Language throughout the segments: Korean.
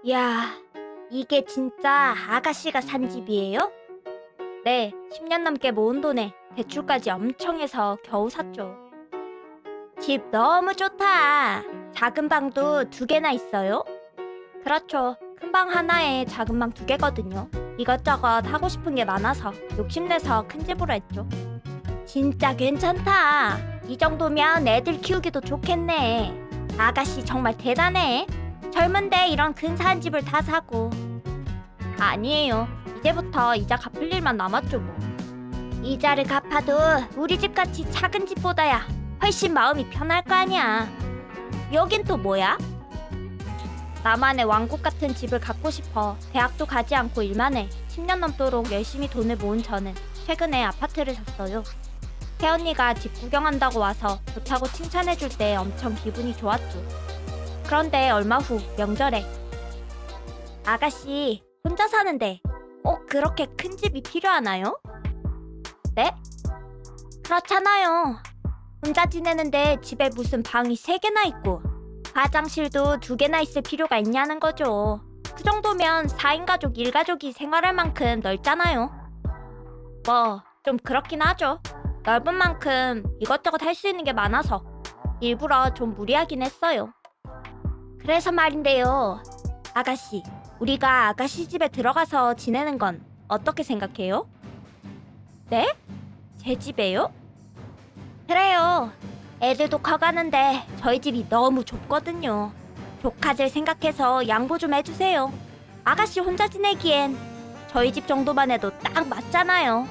야, 이게 진짜 아가씨가 산 집이에요? 네, 10년 넘게 모은 돈에 대출까지 엄청 해서 겨우 샀죠. 집 너무 좋다. 작은 방도 2개나 있어요? 그렇죠. 큰 방 하나에 작은 방 2개거든요. 이것저것 하고 싶은 게 많아서 욕심내서 큰 집으로 했죠. 진짜 괜찮다. 이 정도면 애들 키우기도 좋겠네. 아가씨 정말 대단해. 젊은데 이런 근사한 집을 다 사고. 아니에요. 이제부터 이자 갚을 일만 남았죠 뭐. 이자를 갚아도 우리 집같이 작은 집보다야 훨씬 마음이 편할 거 아니야. 여긴 또 뭐야? 나만의 왕국 같은 집을 갖고 싶어 대학도 가지 않고 일만 해 10년 넘도록 열심히 돈을 모은 저는 최근에 아파트를 샀어요. 새언니가 집 구경한다고 와서 좋다고 칭찬해줄 때 엄청 기분이 좋았죠. 그런데 얼마 후 명절에 아가씨 혼자 사는데 꼭 그렇게 큰 집이 필요하나요? 네? 그렇잖아요. 혼자 지내는데 집에 무슨 방이 3개나 있고 화장실도 2개나 있을 필요가 있냐는 거죠. 그 정도면 4인 가족 1가족이 생활할 만큼 넓잖아요. 뭐 좀 그렇긴 하죠. 넓은 만큼 이것저것 할 수 있는 게 많아서 일부러 좀 무리하긴 했어요. 그래서 말인데요. 아가씨, 우리가 아가씨 집에 들어가서 지내는 건 어떻게 생각해요? 네? 제 집에요? 그래요. 애들도 커가는데 저희 집이 너무 좁거든요. 조카들 생각해서 양보 좀 해주세요. 아가씨 혼자 지내기엔 저희 집 정도만 해도 딱 맞잖아요.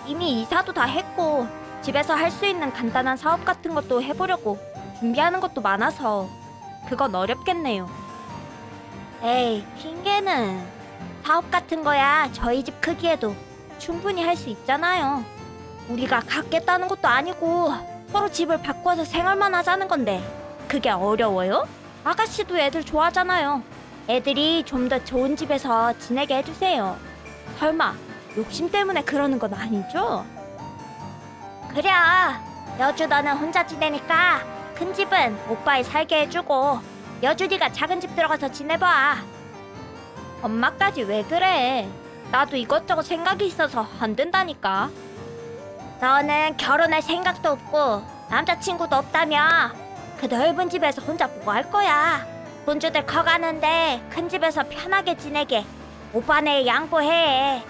이미 이사도 다 했고 집에서 할 수 있는 간단한 사업 같은 것도 해보려고 준비하는 것도 많아서 그건 어렵겠네요. 에이, 핑계는. 사업 같은 거야 저희 집 크기에도 충분히 할 수 있잖아요. 우리가 갖겠다는 것도 아니고 서로 집을 바꿔서 생활만 하자는 건데 그게 어려워요? 아가씨도 애들 좋아하잖아요. 애들이 좀 더 좋은 집에서 지내게 해주세요. 설마 욕심 때문에 그러는 건 아니죠? 그래, 여주 너는 혼자 지내니까 큰 집은 오빠에 살게 해주고 여준이가 작은 집 들어가서 지내봐. 엄마까지 왜 그래? 나도 이것저것 생각이 있어서 안 된다니까. 너는 결혼할 생각도 없고 남자친구도 없다며 그 넓은 집에서 혼자 뭐 할 거야? 손주들 커가는데 큰 집에서 편하게 지내게 오빠네 양보해.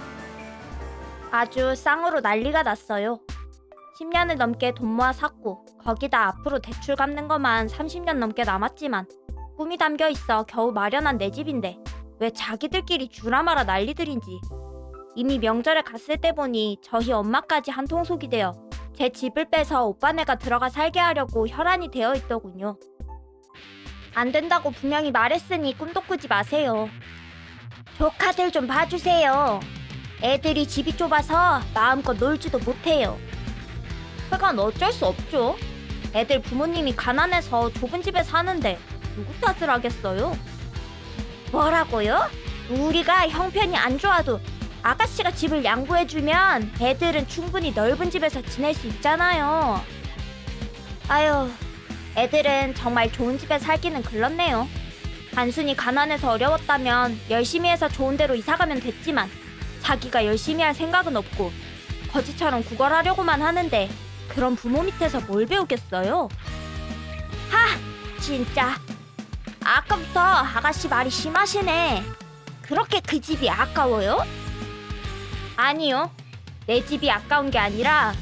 아주 쌍으로 난리가 났어요. 10년을 넘게 돈 모아 샀고 거기다 앞으로 대출 갚는 것만 30년 넘게 남았지만 꿈이 담겨 있어 겨우 마련한 내 집인데 왜 자기들끼리 주라마라 난리들인지. 이미 명절에 갔을 때 보니 저희 엄마까지 한통속이 되어 제 집을 빼서 오빠네가 들어가 살게 하려고 혈안이 되어 있더군요. 안 된다고 분명히 말했으니 꿈도 꾸지 마세요. 조카들 좀 봐주세요. 애들이 집이 좁아서 마음껏 놀지도 못해요. 그건 어쩔 수 없죠. 애들 부모님이 가난해서 좁은 집에 사는데 누구 탓을 하겠어요? 뭐라고요? 우리가 형편이 안 좋아도 아가씨가 집을 양보해주면 애들은 충분히 넓은 집에서 지낼 수 있잖아요. 아유, 애들은 정말 좋은 집에 살기는 글렀네요. 단순히 가난해서 어려웠다면 열심히 해서 좋은 데로 이사가면 됐지만 자기가 열심히 할 생각은 없고 거지처럼 구걸하려고만 하는데 그런 부모 밑에서 뭘 배우겠어요? 하! 진짜 아까부터 아가씨 말이 심하시네. 그렇게 그 집이 아까워요? 아니요. 내 집이 아까운 게 아니라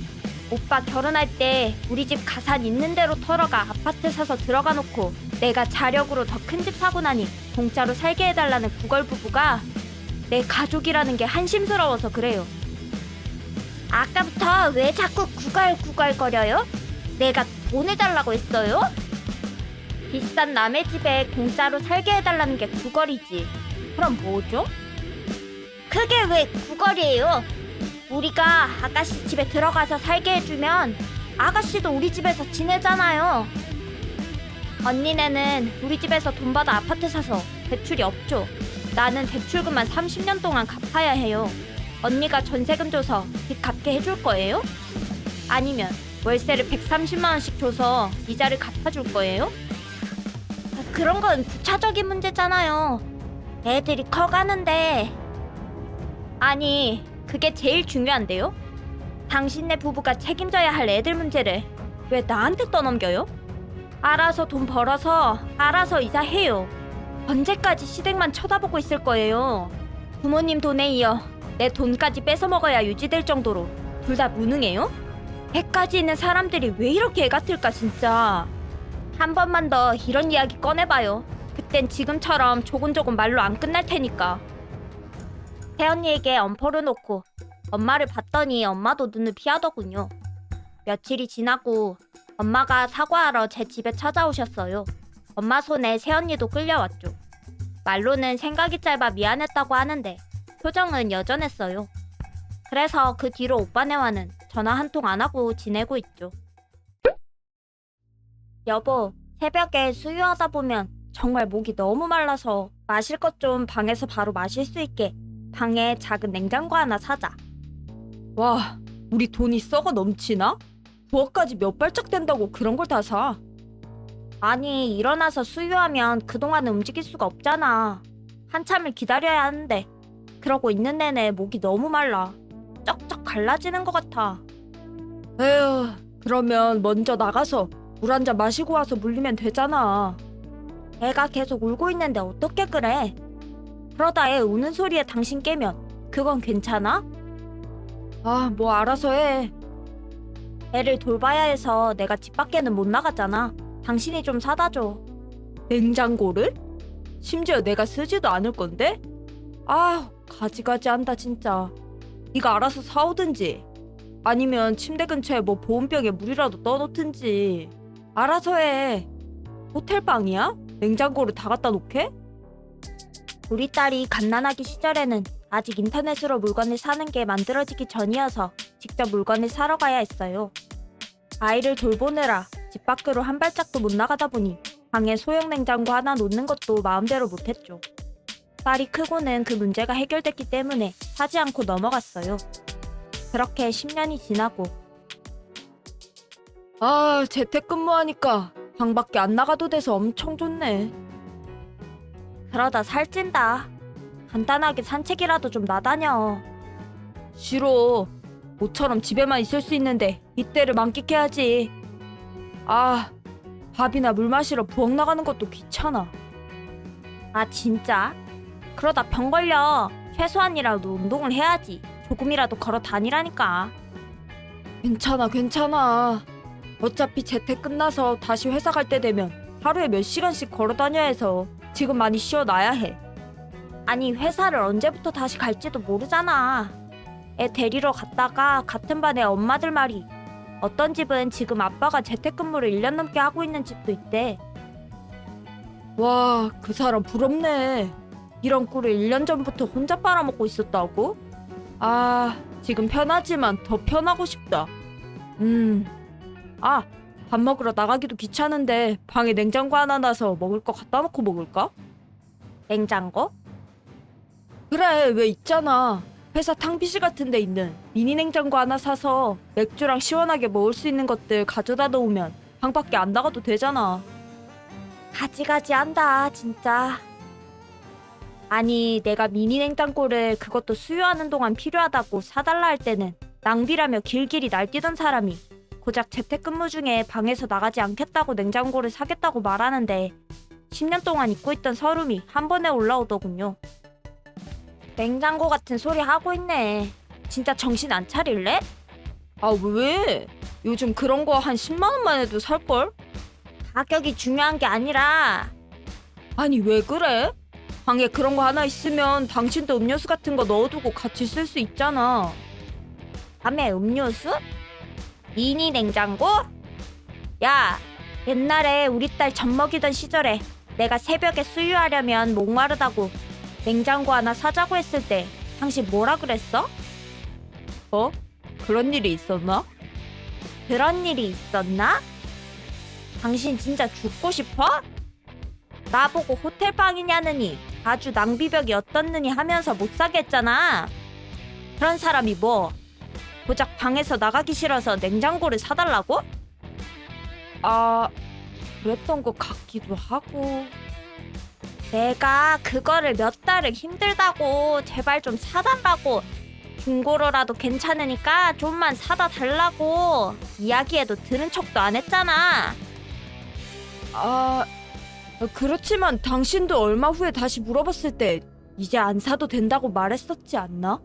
오빠 결혼할 때 우리 집 가산 있는 대로 털어가 아파트 사서 들어가 놓고 내가 자력으로 더 큰 집 사고 나니 공짜로 살게 해달라는 구걸 부부가 내 가족이라는 게 한심스러워서 그래요. 아까부터 왜 자꾸 구걸구걸거려요? 내가 돈 해달라고 했어요? 비싼 남의 집에 공짜로 살게 해달라는 게 구걸이지. 그럼 뭐죠? 그게 왜 구걸이에요? 우리가 아가씨 집에 들어가서 살게 해주면 아가씨도 우리 집에서 지내잖아요. 언니네는 우리 집에서 돈 받아 아파트 사서 대출이 없죠. 나는 대출금만 30년 동안 갚아야 해요. 언니가 전세금 줘서 빚 갚게 해줄 거예요? 아니면 월세를 130만 원씩 줘서 이자를 갚아줄 거예요? 그런 건 부차적인 문제잖아요. 애들이 커가는데. 아니, 그게 제일 중요한데요? 당신네 부부가 책임져야 할 애들 문제를 왜 나한테 떠넘겨요? 알아서 돈 벌어서 알아서 이사해요. 언제까지 시댁만 쳐다보고 있을 거예요? 부모님 돈에 이어 내 돈까지 뺏어 먹어야 유지될 정도로 둘 다 무능해요? 애까지 있는 사람들이 왜 이렇게 애 같을까 진짜. 한 번만 더 이런 이야기 꺼내봐요. 그땐 지금처럼 조곤조곤 말로 안 끝날 테니까. 새언니에게 엄포를 놓고 엄마를 봤더니 엄마도 눈을 피하더군요. 며칠이 지나고 엄마가 사과하러 제 집에 찾아오셨어요. 엄마 손에 새언니도 끌려왔죠. 말로는 생각이 짧아 미안했다고 하는데 표정은 여전했어요. 그래서 그 뒤로 오빠네와는 전화 한 통 안 하고 지내고 있죠. 여보, 새벽에 수유하다 보면 정말 목이 너무 말라서 마실 것 좀 방에서 바로 마실 수 있게 방에 작은 냉장고 하나 사자. 와, 우리 돈이 썩어 넘치나? 부엌까지 몇 발짝 된다고 그런 걸 다 사. 아니, 일어나서 수유하면 그동안은 움직일 수가 없잖아. 한참을 기다려야 하는데 그러고 있는 내내 목이 너무 말라. 쩍쩍 갈라지는 것 같아. 에휴, 그러면 먼저 나가서 물 한 잔 마시고 와서 물리면 되잖아. 애가 계속 울고 있는데 어떻게 그래? 그러다 애 우는 소리에 당신 깨면 그건 괜찮아? 아, 뭐 알아서 해. 애를 돌봐야 해서 내가 집 밖에는 못 나가잖아. 당신이 좀 사다 줘. 냉장고를? 심지어 내가 쓰지도 않을 건데? 아, 가지가지 한다 진짜. 네가 알아서 사오든지 아니면 침대 근처에 뭐 보온병에 물이라도 떠놓든지 알아서 해. 호텔방이야? 냉장고를 다 갖다 놓게? 우리 딸이 갓난아기 시절에는 아직 인터넷으로 물건을 사는 게 만들어지기 전이어서 직접 물건을 사러 가야 했어요. 아이를 돌보느라 집 밖으로 한 발짝도 못 나가다 보니 방에 소형 냉장고 하나 놓는 것도 마음대로 못했죠. 딸이 크고는 그 문제가 해결됐기 때문에 사지 않고 넘어갔어요. 그렇게 10년이 지나고 아, 재택근무하니까 방 밖에 안 나가도 돼서 엄청 좋네. 그러다 살찐다. 간단하게 산책이라도 좀 나다녀. 싫어. 모처럼 집에만 있을 수 있는데 이때를 만끽해야지. 아, 밥이나 물 마시러 부엌 나가는 것도 귀찮아. 아, 진짜? 그러다 병 걸려. 최소한이라도 운동을 해야지. 조금이라도 걸어 다니라니까. 괜찮아, 괜찮아. 어차피 재택 끝나서 다시 회사 갈 때 되면 하루에 몇 시간씩 걸어 다녀야 해서 지금 많이 쉬어놔야 해. 아니, 회사를 언제부터 다시 갈지도 모르잖아. 애 데리러 갔다가 같은 반의 엄마들 말이 어떤 집은 지금 아빠가 재택근무를 1년 넘게 하고 있는 집도 있대. 와, 그 사람 부럽네. 이런 꿀을 1년 전부터 혼자 빨아먹고 있었다고? 아, 지금 편하지만 더 편하고 싶다. 아, 밥 먹으러 나가기도 귀찮은데 방에 냉장고 하나 놔서 먹을 거 갖다 놓고 먹을까? 냉장고? 그래, 왜 있잖아. 회사 탕비실 같은 데 있는 미니 냉장고 하나 사서 맥주랑 시원하게 먹을 수 있는 것들 가져다 놓으면 방 밖에 안 나가도 되잖아. 가지가지 한다 진짜. 아니, 내가 미니 냉장고를 그것도 수유하는 동안 필요하다고 사달라 할 때는 낭비라며 길길이 날뛰던 사람이 고작 재택근무 중에 방에서 나가지 않겠다고 냉장고를 사겠다고 말하는데 10년 동안 잊고 있던 서름이 한 번에 올라오더군요. 냉장고 같은 소리 하고 있네. 진짜 정신 안 차릴래? 아, 왜? 요즘 그런 거 한 10만 원만 해도 살걸? 가격이 중요한 게 아니라. 아니, 왜 그래? 방에 그런 거 하나 있으면 당신도 음료수 같은 거 넣어두고 같이 쓸 수 있잖아. 밤에 음료수? 미니 냉장고? 야, 옛날에 우리 딸 젖 먹이던 시절에 내가 새벽에 수유하려면 목마르다고 냉장고 하나 사자고 했을 때 당신 뭐라 그랬어? 어? 그런 일이 있었나? 그런 일이 있었나? 당신 진짜 죽고 싶어? 나보고 호텔방이냐느니 아주 낭비벽이 어떻느니 하면서 못 사게 했잖아. 그런 사람이 뭐 고작 방에서 나가기 싫어서 냉장고를 사달라고? 아, 그랬던 것 같기도 하고. 내가 그거를 몇 달을 힘들다고 제발 좀 사달라고 중고로라도 괜찮으니까 좀만 사다 달라고 이야기해도 들은 척도 안 했잖아. 그렇지만 당신도 얼마 후에 다시 물어봤을 때 이제 안 사도 된다고 말했었지 않나?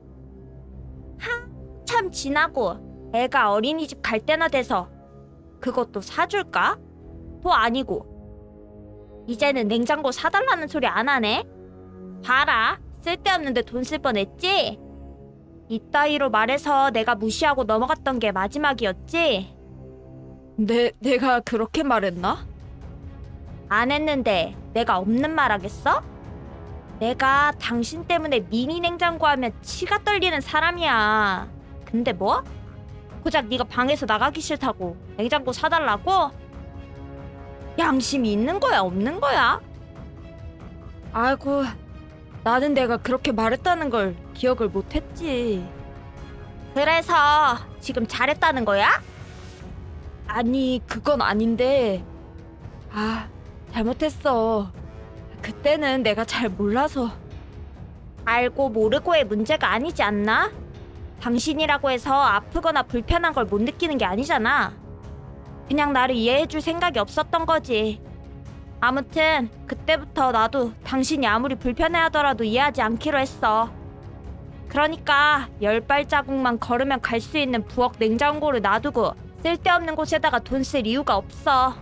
참 지나고 애가 어린이집 갈 때나 돼서 그것도 사줄까? 도 아니고 이제는 냉장고 사달라는 소리 안 하네. 봐라, 쓸데없는데 돈 쓸 뻔했지? 이따위로 말해서 내가 무시하고 넘어갔던 게 마지막이었지? 내가 그렇게 말했나? 안 했는데 내가 없는 말 하겠어? 내가 당신 때문에 미니 냉장고 하면 치가 떨리는 사람이야. 근데 뭐? 고작 네가 방에서 나가기 싫다고 냉장고 사달라고? 양심이 있는 거야 없는 거야? 아이고, 나는 내가 그렇게 말했다는 걸 기억을 못했지. 그래서 지금 잘했다는 거야? 아니, 그건 아닌데. 잘못했어. 그때는 내가 잘 몰라서. 알고 모르고의 문제가 아니지 않나? 당신이라고 해서 아프거나 불편한 걸 못 느끼는 게 아니잖아. 그냥 나를 이해해줄 생각이 없었던 거지. 아무튼 그때부터 나도 당신이 아무리 불편해하더라도 이해하지 않기로 했어. 그러니까 10발자국만 걸으면 갈 수 있는 부엌 냉장고를 놔두고 쓸데없는 곳에다가 돈 쓸 이유가 없어.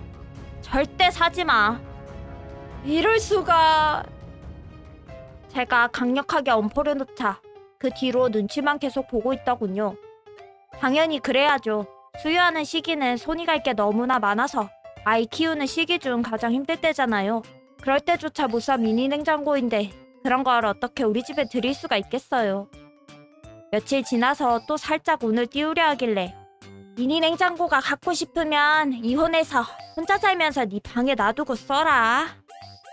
절대 사지 마. 이럴 수가. 제가 강력하게 엄포를 놓자 그 뒤로 눈치만 계속 보고 있더군요. 당연히 그래야죠. 수유하는 시기는 손이 갈 게 너무나 많아서 아이 키우는 시기 중 가장 힘들 때잖아요. 그럴 때조차 못 사 미니 냉장고인데 그런 걸 어떻게 우리 집에 들일 수가 있겠어요. 며칠 지나서 또 살짝 운을 띄우려 하길래 미니 냉장고가 갖고 싶으면 이혼해서 혼자 살면서 네 방에 놔두고 써라.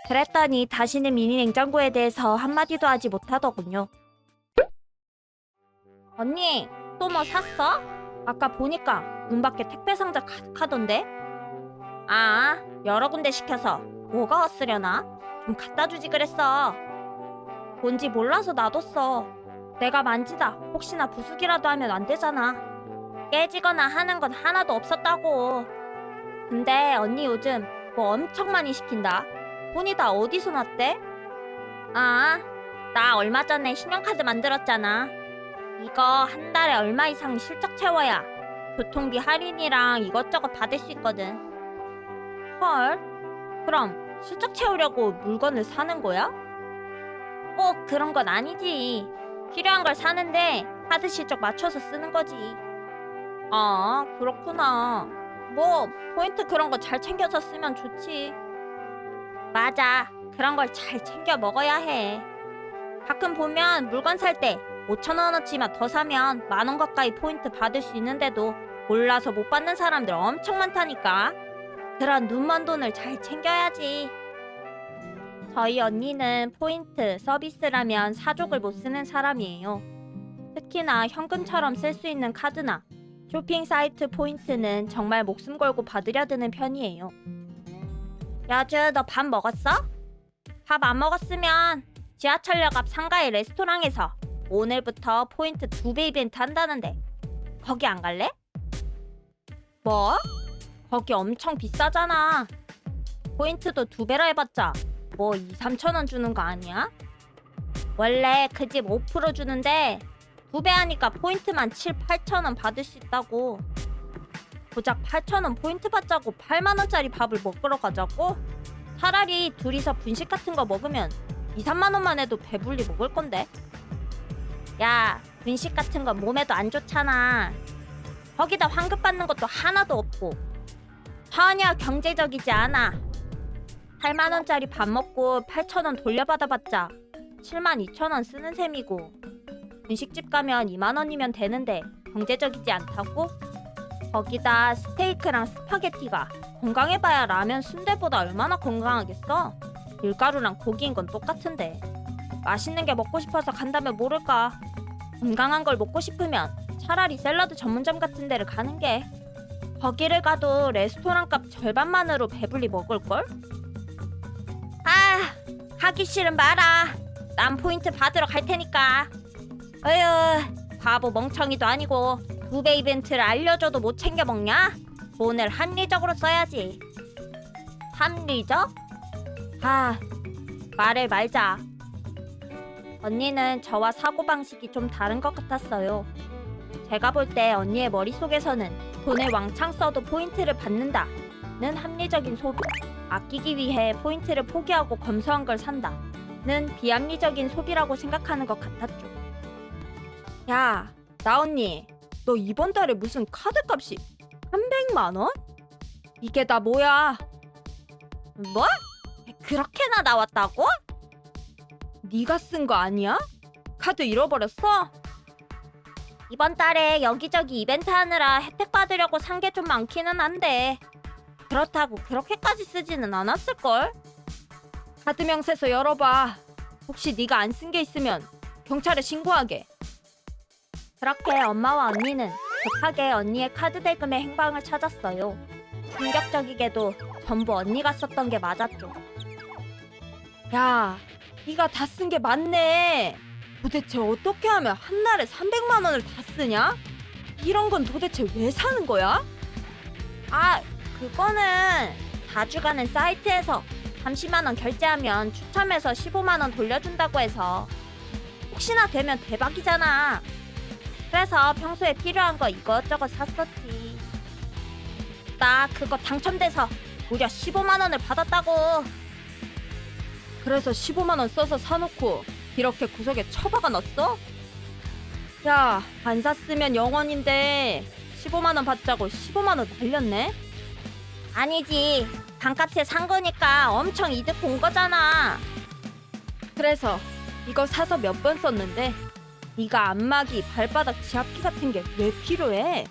그랬더니 다시는 미니 냉장고에 대해서 한마디도 하지 못하더군요. 언니, 또 뭐 샀어? 아까 보니까 문 밖에 택배 상자 가득하던데? 여러 군데 시켜서 뭐가 왔으려나? 좀 갖다 주지 그랬어. 뭔지 몰라서 놔뒀어. 내가 만지다 혹시나 부수기라도 하면 안 되잖아. 깨지거나 하는 건 하나도 없었다고. 근데 언니 요즘 뭐 엄청 많이 시킨다. 돈이 다 어디서 났대? 나 얼마 전에 신용카드 만들었잖아. 이거 한 달에 얼마 이상 실적 채워야 교통비 할인이랑 이것저것 받을 수 있거든. 헐? 그럼 실적 채우려고 물건을 사는 거야? 꼭 그런 건 아니지. 필요한 걸 사는데 카드 실적 맞춰서 쓰는 거지. 그렇구나. 뭐 포인트 그런 거 잘 챙겨서 쓰면 좋지. 맞아. 그런 걸 잘 챙겨 먹어야 해. 가끔 보면 물건 살 때 5,000원어치만 더 사면 10,000원 가까이 포인트 받을 수 있는데도 몰라서 못 받는 사람들 엄청 많다니까. 그런 눈먼 돈을 잘 챙겨야지. 저희 언니는 포인트 서비스라면 사족을 못 쓰는 사람이에요. 특히나 현금처럼 쓸 수 있는 카드나 쇼핑 사이트 포인트는 정말 목숨 걸고 받으려 드는 편이에요. 여주, 너 밥 먹었어? 밥 안 먹었으면 지하철역 앞 상가의 레스토랑에서 오늘부터 포인트 2배 이벤트 한다는데 거기 안 갈래? 뭐? 거기 엄청 비싸잖아. 포인트도 2배라 해봤자 뭐 2-3천원 주는 거 아니야? 원래 그 집 5% 주는데 2배 하니까 포인트만 7-8천원 받을 수 있다고. 고작 8천원 포인트 받자고 8만원짜리 밥을 먹으러 가자고? 차라리 둘이서 분식 같은 거 먹으면 2-3만원만 해도 배불리 먹을 건데. 야, 분식 같은 건 몸에도 안 좋잖아. 거기다 환급 받는 것도 하나도 없고 전혀 경제적이지 않아. 8만원짜리 밥 먹고 8천원 돌려받아봤자 72,000원 쓰는 셈이고 분식집 가면 2만원이면 되는데 경제적이지 않다고? 거기다 스테이크랑 스파게티가 건강해봐야 라면 순대보다 얼마나 건강하겠어? 밀가루랑 고기인 건 똑같은데. 맛있는 게 먹고 싶어서 간다면 모를까. 건강한 걸 먹고 싶으면 차라리 샐러드 전문점 같은 데를 가는 게. 거기를 가도 레스토랑 값 절반만으로 배불리 먹을걸? 하기 싫은 말아. 난 포인트 받으러 갈 테니까. 어휴, 바보 멍청이도 아니고 2배 이벤트를 알려줘도 못 챙겨 먹냐? 돈을 합리적으로 써야지. 합리적? 아, 말을 말자. 언니는 저와 사고방식이 좀 다른 것 같았어요. 제가 볼 때 언니의 머릿속에서는 돈을 왕창 써도 포인트를 받는다는 합리적인 소비, 아끼기 위해 포인트를 포기하고 검소한 걸 산다는 비합리적인 소비라고 생각하는 것 같았죠. 야, 나 언니, 너 이번 달에 무슨 카드값이 300만 원? 이게 다 뭐야? 뭐? 그렇게나 나왔다고? 네가 쓴 거 아니야? 카드 잃어버렸어? 이번 달에 여기저기 이벤트 하느라 혜택 받으려고 산 게 좀 많기는 한데 그렇다고 그렇게까지 쓰지는 않았을걸? 카드 명세서 열어봐. 혹시 네가 안 쓴 게 있으면 경찰에 신고하게. 그렇게 엄마와 언니는 급하게 언니의 카드 대금의 행방을 찾았어요. 충격적이게도 전부 언니가 썼던 게 맞았죠. 야, 네가 다 쓴 게 맞네. 도대체 어떻게 하면 한 달에 300만 원을 다 쓰냐? 이런 건 도대체 왜 사는 거야? 아, 그거는 자주 가는 사이트에서 30만 원 결제하면 추첨해서 15만 원 돌려준다고 해서 혹시나 되면 대박이잖아. 그래서 평소에 필요한 거 이것저것 샀었지. 나 그거 당첨돼서 무려 15만 원을 받았다고. 그래서 15만 원 써서 사놓고 이렇게 구석에 처박아 놨어? 야, 안 샀으면 영원인데 15만 원 받자고 15만 원 날렸네? 아니지. 반값에 산 거니까 엄청 이득 본 거잖아. 그래서 이거 사서 몇 번 썼는데 네가 안마기, 발바닥 지압기 같은 게 왜 필요해?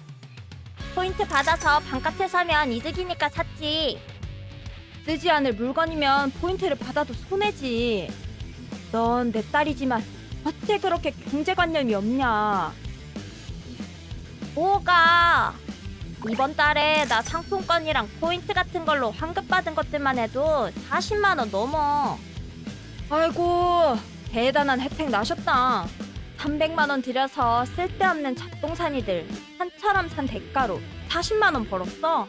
포인트 받아서 반값에 사면 이득이니까 샀지. 쓰지 않을 물건이면 포인트를 받아도 손해지. 넌 내 딸이지만 어째 그렇게 경제관념이 없냐? 뭐가? 이번 달에 나 상품권이랑 포인트 같은 걸로 환급받은 것들만 해도 40만 원 넘어. 아이고, 대단한 혜택 나셨다. 300만 원 들여서 쓸데없는 잡동사니들 산처럼 산 대가로 40만 원 벌었어.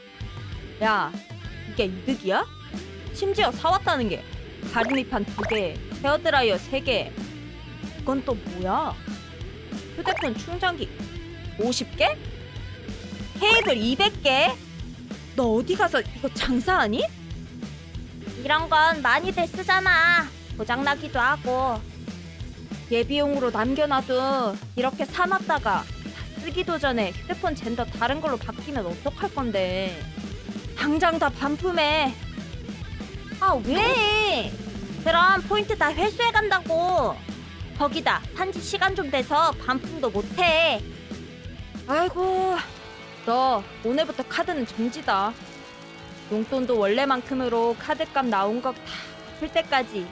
야, 이게 이득이야? 심지어 사왔다는 게 가리미판 2개, 헤어드라이어 3개. 이건 또 뭐야? 휴대폰 충전기 50개? 케이블 200개? 너 어디 가서 이거 장사하니? 이런 건 많이들 쓰잖아. 고장나기도 하고. 예비용으로 남겨놔도 이렇게 사놨다가 다 쓰기도 전에 휴대폰 젠더 다른 걸로 바뀌면 어떡할 건데. 당장 다 반품해. 아, 왜? 그럼 포인트 다 회수해 간다고. 거기다 산지 시간 좀 돼서 반품도 못해. 아이고, 너 오늘부터 카드는 정지다. 용돈도 원래만큼으로 카드값 나온 거 다 풀 때까지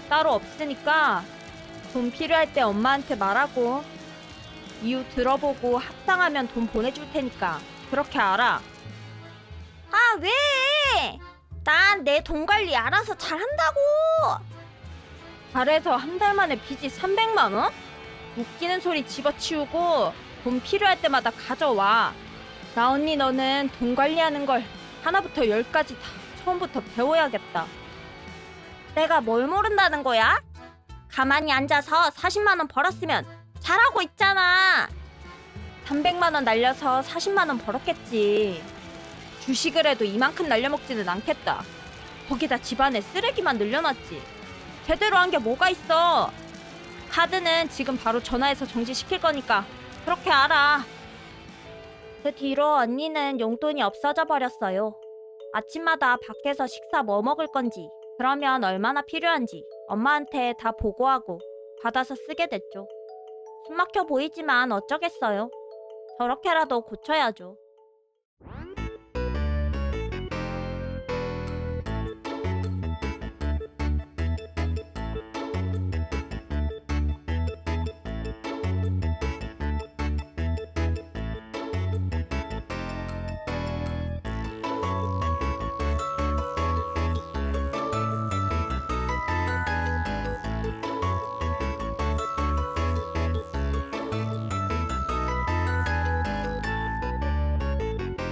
따로 없으니까 돈 필요할 때 엄마한테 말하고 이유 들어보고 합당하면 돈 보내줄 테니까 그렇게 알아. 아, 왜? 난 내 돈 관리 알아서 잘한다고. 잘해서 한 달 만에 빚이 300만 원? 웃기는 소리 집어치우고 돈 필요할 때마다 가져와. 나 언니 너는 돈 관리하는 걸 하나부터 10까지 다 처음부터 배워야겠다. 내가 뭘 모른다는 거야? 가만히 앉아서 40만 원 벌었으면 잘하고 있잖아. 300만 원 날려서 40만 원 벌었겠지. 주식을 해도 이만큼 날려먹지는 않겠다. 거기다 집안에 쓰레기만 늘려놨지. 제대로 한 게 뭐가 있어. 카드는 지금 바로 전화해서 정지시킬 거니까 그렇게 알아. 그 뒤로 언니는 용돈이 없어져 버렸어요. 아침마다 밖에서 식사 뭐 먹을 건지, 그러면 얼마나 필요한지 엄마한테 다 보고하고 받아서 쓰게 됐죠. 숨막혀 보이지만 어쩌겠어요. 저렇게라도 고쳐야죠.